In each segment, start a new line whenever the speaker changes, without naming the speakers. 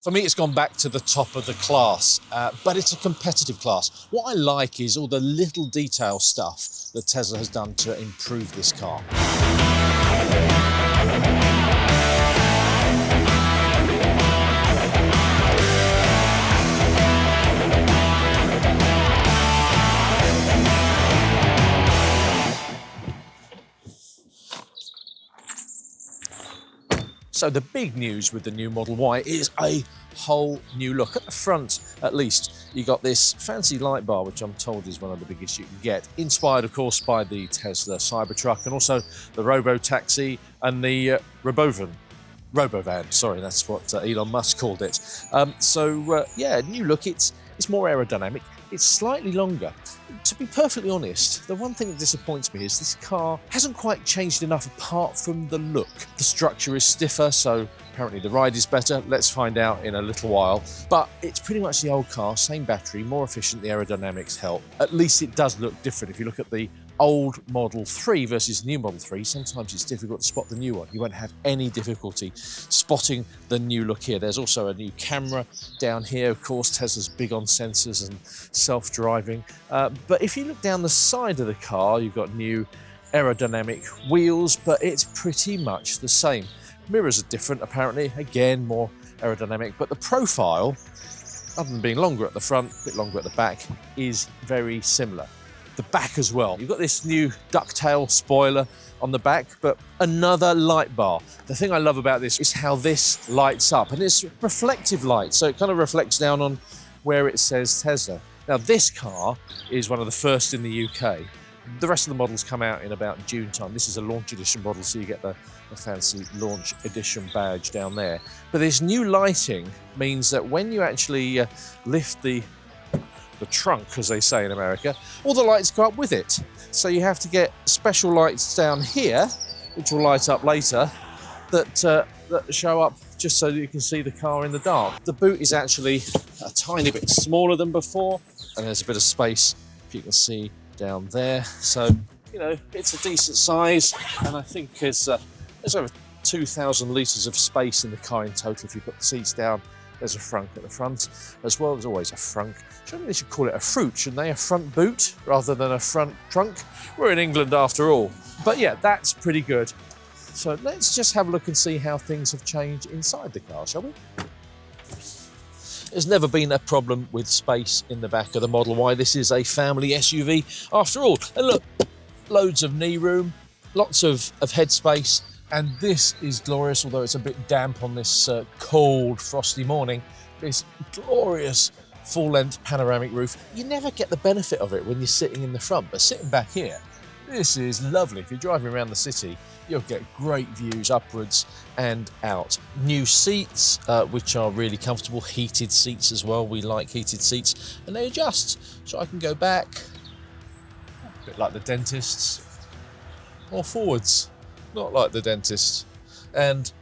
For me, it's gone back to the top of the class, but it's a competitive class. What I like is all the little detail stuff that Tesla has done to improve this car. So the big news with the new Model Y is a whole new look. At the front, at least, you got this fancy light bar, which I'm told is one of the biggest you can get, inspired, of course, by the Tesla Cybertruck and also the Robo-Taxi and the Robovan. Sorry, that's what Elon Musk called it. Yeah, new look. It's more aerodynamic. It's slightly longer. To be perfectly honest, the one thing that disappoints me is this car hasn't quite changed enough apart from the look. The structure is stiffer, so apparently the ride is better. Let's find out in a little while. But it's pretty much the old car, same battery, more efficient, the aerodynamics help. At least it does look different. If you look at the old Model 3 versus new Model 3, sometimes it's difficult to spot the new one. You won't have any difficulty spotting the new look here. There's also a new camera down here. Of course, Tesla's big on sensors and self-driving. But if you look down the side of the car, you've got new aerodynamic wheels, but it's pretty much the same. Mirrors are different, apparently. Again, more aerodynamic, but the profile, other than being longer at the front, a bit longer at the back, is very similar. The back as well. You've got this new ducktail spoiler on the back, but another light bar. The thing I love about this is how this lights up, and it's reflective light, so it kind of reflects down on where it says Tesla. Now, this car is one of the first in the UK. The rest of the models come out in about June time. This is a launch edition model, so you get the fancy launch edition badge down there. But this new lighting means that when you actually lift the trunk, as they say in America, all the lights go up with it. So you have to get special lights down here, which will light up later, that show up just so that you can see the car in the dark. The boot is actually a tiny bit smaller than before, and there's a bit of space, if you can see down there. So, you know, it's a decent size, and I think there's over 2,000 litres of space in the car in total if you put the seats down. There's a frunk at the front as well. There's always a frunk. Surely they should call it a fruit, shouldn't they? A front boot rather than a front trunk. We're in England after all. But yeah, that's pretty good. So let's just have a look and see how things have changed inside the car, shall we? There's never been a problem with space in the back of the Model Y. This is a family SUV after all. And look, loads of knee room, lots of headspace. And this is glorious, although it's a bit damp on this cold, frosty morning. This glorious full-length panoramic roof. You never get the benefit of it when you're sitting in the front, but sitting back here, this is lovely. If you're driving around the city, you'll get great views upwards and out. New seats, which are really comfortable, heated seats as well. We like heated seats, and they adjust. So I can go back, a bit like the dentists, or forwards. Not like the dentist. And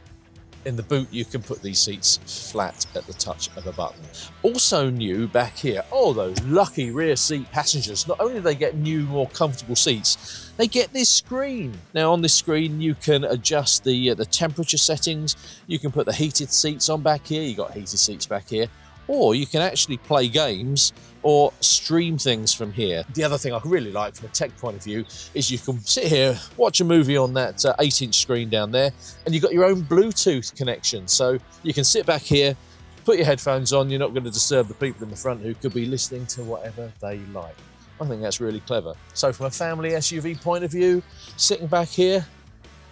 in the boot, you can put these seats flat at the touch of a button. Also new back here, oh, those lucky rear seat passengers. Not only do they get new, more comfortable seats, they get this screen. Now, on this screen, you can adjust the temperature settings. You can put the heated seats on back here. You've got heated seats back here. Or you can actually play games or stream things from here. The other thing I really like from a tech point of view is you can sit here, watch a movie on that 8-inch screen down there, and you've got your own Bluetooth connection. So you can sit back here, put your headphones on, you're not going to disturb the people in the front who could be listening to whatever they like. I think that's really clever. So from a family SUV point of view, sitting back here,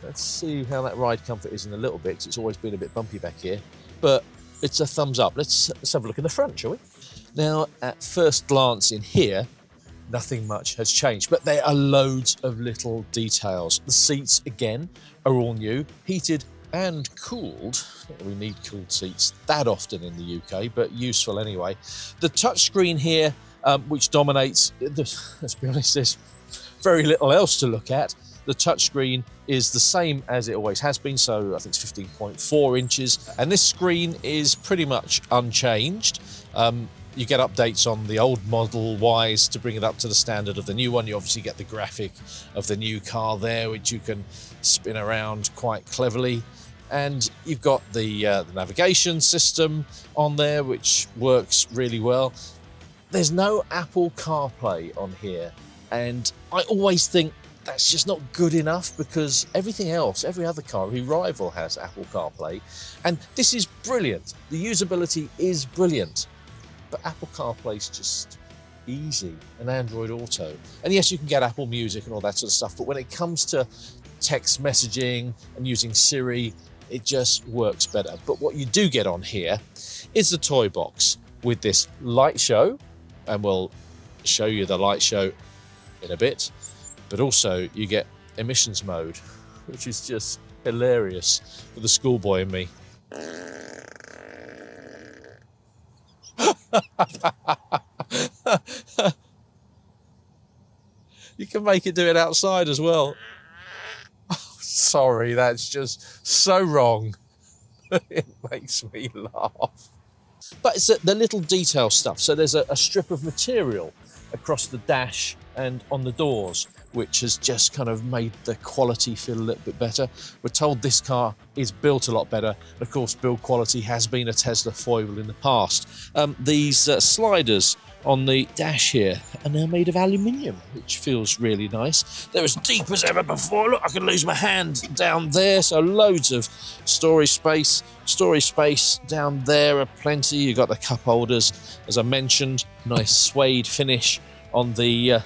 let's see how that ride comfort is in a little bit, because it's always been a bit bumpy back here. But it's a thumbs up. Let's have a look in the front, shall we? Now, at first glance in here, nothing much has changed, but there are loads of little details. The seats, again, are all new, heated and cooled. Not that we need cooled seats that often in the UK, but useful anyway. The touchscreen here, which dominates, let's be honest, there's very little else to look at. The touchscreen is the same as it always has been, so I think it's 15.4 inches. And this screen is pretty much unchanged. You get updates on the old Model Ys to bring it up to the standard of the new one. You obviously get the graphic of the new car there, which you can spin around quite cleverly. And you've got the navigation system on there, which works really well. There's no Apple CarPlay on here, and I always think that's just not good enough, because everything else, every other car, every rival has Apple CarPlay, and this is brilliant. The usability is brilliant, but Apple CarPlay's just easy, and Android Auto. And yes, you can get Apple Music and all that sort of stuff, but when it comes to text messaging and using Siri, it just works better. But what you do get on here is the toy box with this light show, and we'll show you the light show in a bit, but also you get emissions mode, which is just hilarious for the schoolboy in me. You can make it do it outside as well. Oh, sorry, that's just so wrong. It makes me laugh. But it's the little detail stuff. So there's a strip of material across the dash and on the doors, which has just kind of made the quality feel a little bit better. We're told this car is built a lot better. And of course, build quality has been a Tesla foible in the past. These sliders on the dash here, and they're made of aluminium, which feels really nice. They're as deep as ever before. Look, I can lose my hand down there. So loads of storage space. Storage space down there are plenty. You've got the cup holders, as I mentioned. Nice suede finish on the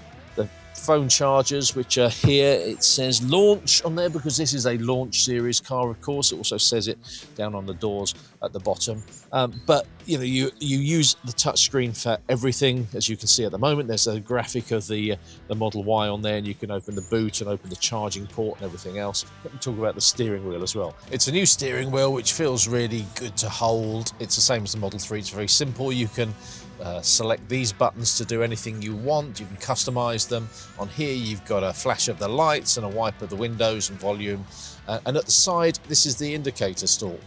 phone chargers, which are here. It says launch on there because this is a launch series car, of course. It also says it down on the doors at the bottom. But you know, you use the touchscreen for everything. As you can see at the moment, there's a graphic of the Model Y on there, and you can open the boot and open the charging port and everything else. Let me talk about the steering wheel as well. It's a new steering wheel, which feels really good to hold. It's the same as the Model 3. It's very simple. You can select these buttons to do anything you want. You can customize them. On here, you've got a flash of the lights and a wipe of the windows and volume. And at the side, this is the indicator stalk,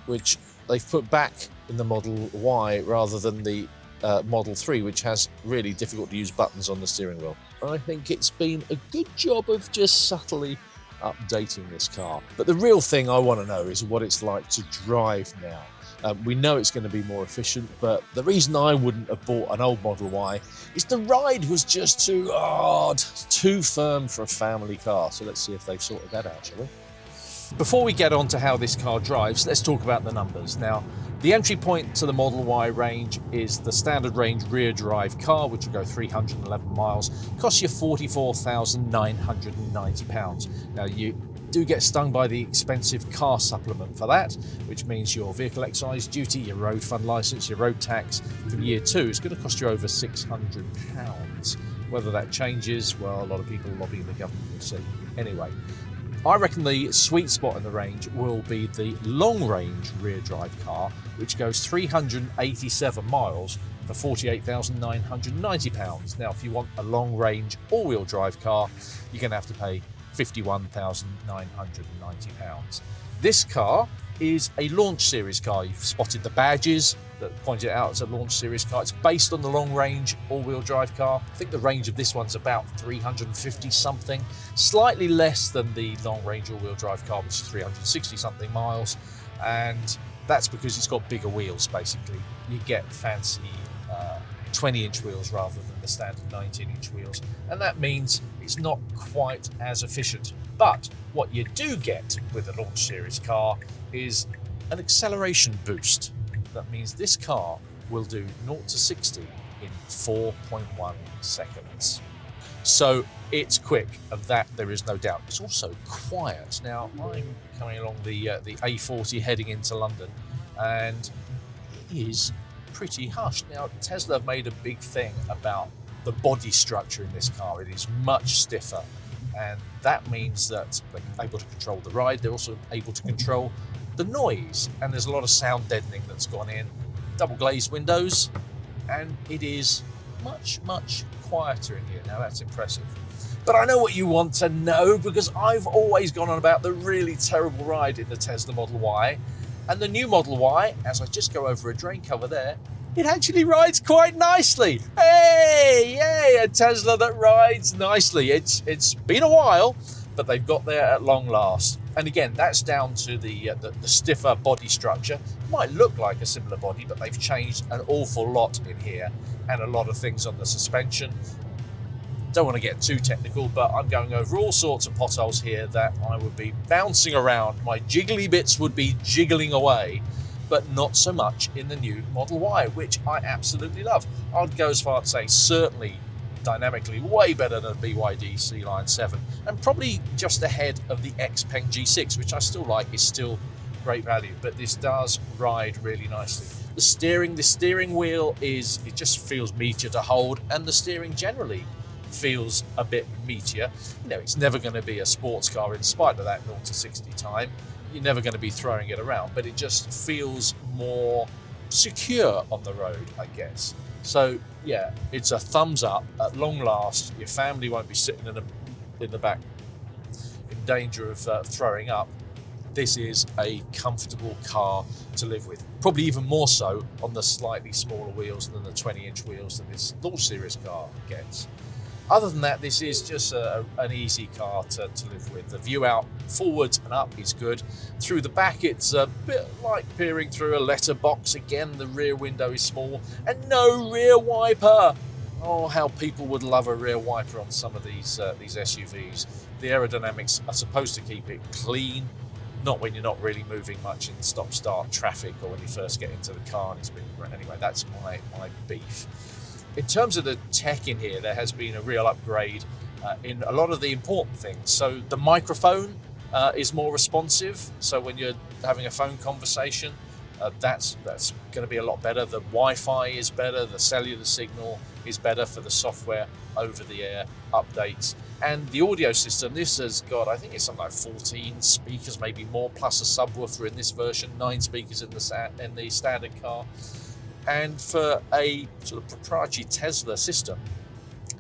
which they've put back in the Model Y rather than the Model 3, which has really difficult to use buttons on the steering wheel. I think it's been a good job of just subtly updating this car. But the real thing I want to know is what it's like to drive now. We know it's going to be more efficient, but the reason I wouldn't have bought an old Model Y is the ride was just too hard, too firm for a family car. So let's see if they've sorted that out, shall we? Before we get on to how this car drives, let's talk about the numbers. Now, the entry point to the Model Y range is the standard range rear drive car, which will go 311 miles, costs you £44,990. Now, you do get stung by the expensive car supplement for that, which means your vehicle excise duty, your road fund license, your road tax from year 2 is going to cost you over £600. Whether that changes, well, a lot of people lobbying the government will see. Anyway, I reckon the sweet spot in the range will be the long range rear drive car, which goes 387 miles for £48,990. Now, if you want a long range all wheel drive car, you're going to have to pay £51,990. This car is a launch series car. You've spotted the badges that point it out as a launch series car. It's based on the long range all-wheel drive car. I think the range of this one's about 350 something, slightly less than the long range all-wheel drive car, which is 360 something miles, and that's because it's got bigger wheels. Basically, you get fancy 20-inch wheels rather than the standard 19-inch wheels, and that means it's not quite as efficient. But what you do get with a launch series car is an acceleration boost. That means this car will do 0 to 60 in 4.1 seconds. So it's quick, of that there is no doubt. It's also quiet. Now, I'm coming along the A40 heading into London, and it is pretty hushed. Now, Tesla have made a big thing about the body structure in this car. It is much stiffer, and that means that they're able to control the ride. They're also able to control the noise, and there's a lot of sound deadening that's gone in. Double glazed windows, and it is much quieter in here. Now, that's impressive. But I know what you want to know, because I've always gone on about the really terrible ride in the Tesla Model Y. And the new Model Y, as I just go over a drain cover there, it actually rides quite nicely. Hey, yay, a Tesla that rides nicely. It's been a while, but they've got there at long last. And again, that's down to the stiffer body structure. Might look like a similar body, but they've changed an awful lot in here, and a lot of things on the suspension. Don't want to get too technical, but I'm going over all sorts of potholes here that I would be bouncing around. My jiggly bits would be jiggling away, but not so much in the new Model Y, which I absolutely love. I'd go as far to say certainly dynamically way better than the BYD C-Line 7, and probably just ahead of the Xpeng G6, which I still like, is still great value, but this does ride really nicely. The steering wheel it just feels meatier to hold, and the steering generally feels a bit meatier. You know, it's never going to be a sports car in spite of that 0 to 60 time. You're never going to be throwing it around, but it just feels more secure on the road, I guess. So yeah, it's a thumbs up. At long last, your family won't be sitting in the back in danger of throwing up. This is a comfortable car to live with. Probably even more so on the slightly smaller wheels than the 20-inch wheels that this Launch Series car gets. Other than that, this is just an easy car to live with. The view out forwards and up is good. Through the back, it's a bit like peering through a letterbox. Again, the rear window is small and no rear wiper. Oh, how people would love a rear wiper on some of these SUVs. The aerodynamics are supposed to keep it clean, not when you're not really moving much in stop-start traffic or when you first get into the car and it's been... Anyway, that's my beef. In terms of the tech in here, there has been a real upgrade in a lot of the important things. So the microphone is more responsive. So when you're having a phone conversation, that's going to be a lot better. The Wi-Fi is better. The cellular signal is better for the software over-the-air updates. And the audio system, this has got, I think it's something like 14 speakers, maybe more, plus a subwoofer in this version, 9 speakers in the standard car. And for a sort of proprietary Tesla system,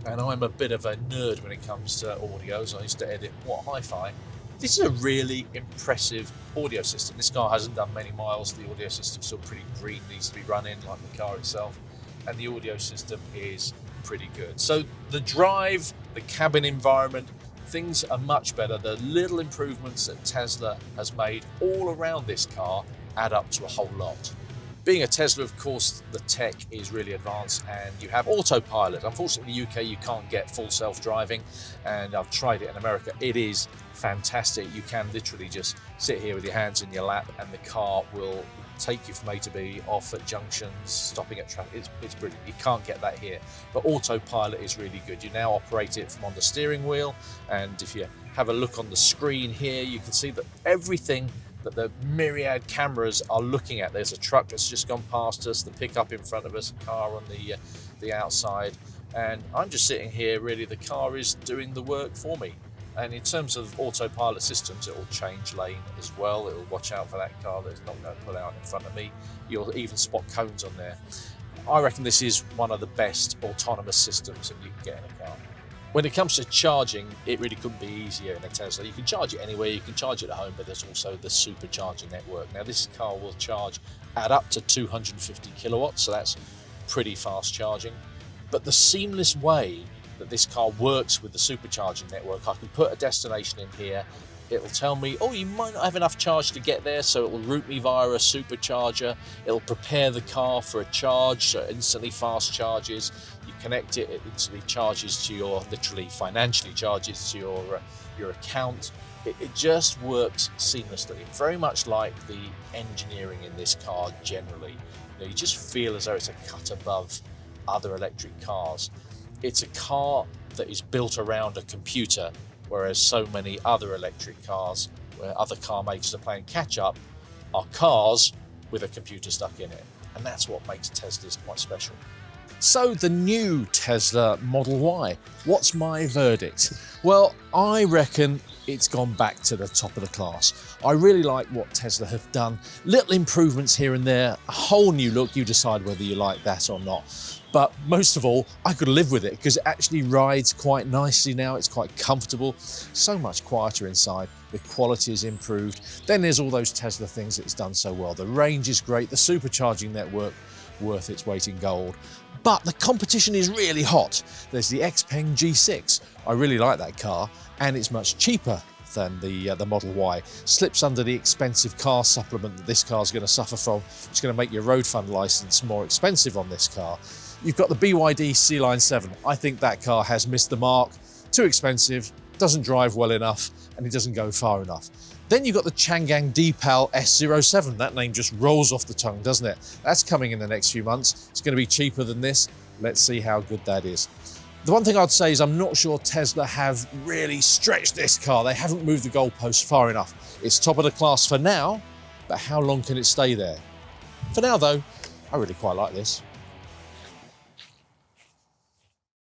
and I'm a bit of a nerd when it comes to audio, so I used to edit hi-fi, this is a really impressive audio system. This car hasn't done many miles. The audio system's still pretty green, needs to be run in like the car itself, and the audio system is pretty good. So the drive, the cabin environment, things are much better. The little improvements that Tesla has made all around this car add up to a whole lot. Being a Tesla, of course, the tech is really advanced and you have autopilot. Unfortunately, in the UK, you can't get full self-driving, and I've tried it in America. It is fantastic. You can literally just sit here with your hands in your lap and the car will take you from A to B, off at junctions, stopping at traffic. It's brilliant. You can't get that here. But autopilot is really good. You now operate it from on the steering wheel, and if you have a look on the screen here, you can see that everything that the myriad cameras are looking at. There's a truck that's just gone past us, the pickup in front of us, a car on the outside, and I'm just sitting here. Really, the car is doing the work for me. And in terms of autopilot systems, it will change lane as well. It will watch out for that car that's not going to pull out in front of me. You'll even spot cones on there. I reckon this is one of the best autonomous systems that you can get in a car. When it comes to charging, it really couldn't be easier in a Tesla. You can charge it anywhere, you can charge it at home, but there's also the supercharging network. Now, this car will charge at up to 250 kilowatts, so that's pretty fast charging. But the seamless way that this car works with the supercharging network, I can put a destination in here. It'll tell me, oh, you might not have enough charge to get there, so it will route me via a supercharger. It'll prepare the car for a charge, so it instantly fast charges. You connect it, it instantly charges to your, literally financially charges to your account. It just works seamlessly, very much like the engineering in this car generally. You just feel as though it's a cut above other electric cars. It's a car that is built around a computer, whereas so many other electric cars, where other car makers are playing catch up, are cars with a computer stuck in it. And that's what makes Teslas quite special. So the new Tesla Model Y, what's my verdict? Well, I reckon it's gone back to the top of the class. I really like what Tesla have done. Little improvements here and there, a whole new look. You decide whether you like that or not. But most of all, I could live with it because it actually rides quite nicely now. It's quite comfortable, so much quieter inside. The quality is improved. Then there's all those Tesla things that it's done so well. The range is great, the supercharging network, worth its weight in gold. But the competition is really hot. There's the Xpeng G6. I really like that car, and it's much cheaper than the Model Y. Slips under the expensive car supplement that this car is going to suffer from, which is going to make your road fund license more expensive on this car. You've got the BYD C-Line 7. I think that car has missed the mark. Too expensive, doesn't drive well enough, and it doesn't go far enough. Then you've got the Changan Deepal S07. That name just rolls off the tongue, doesn't it? That's coming in the next few months. It's going to be cheaper than this. Let's see how good that is. The one thing I'd say is I'm not sure Tesla have really stretched this car. They haven't moved the goalpost far enough. It's top of the class for now, but how long can it stay there? For now though, I really quite like this.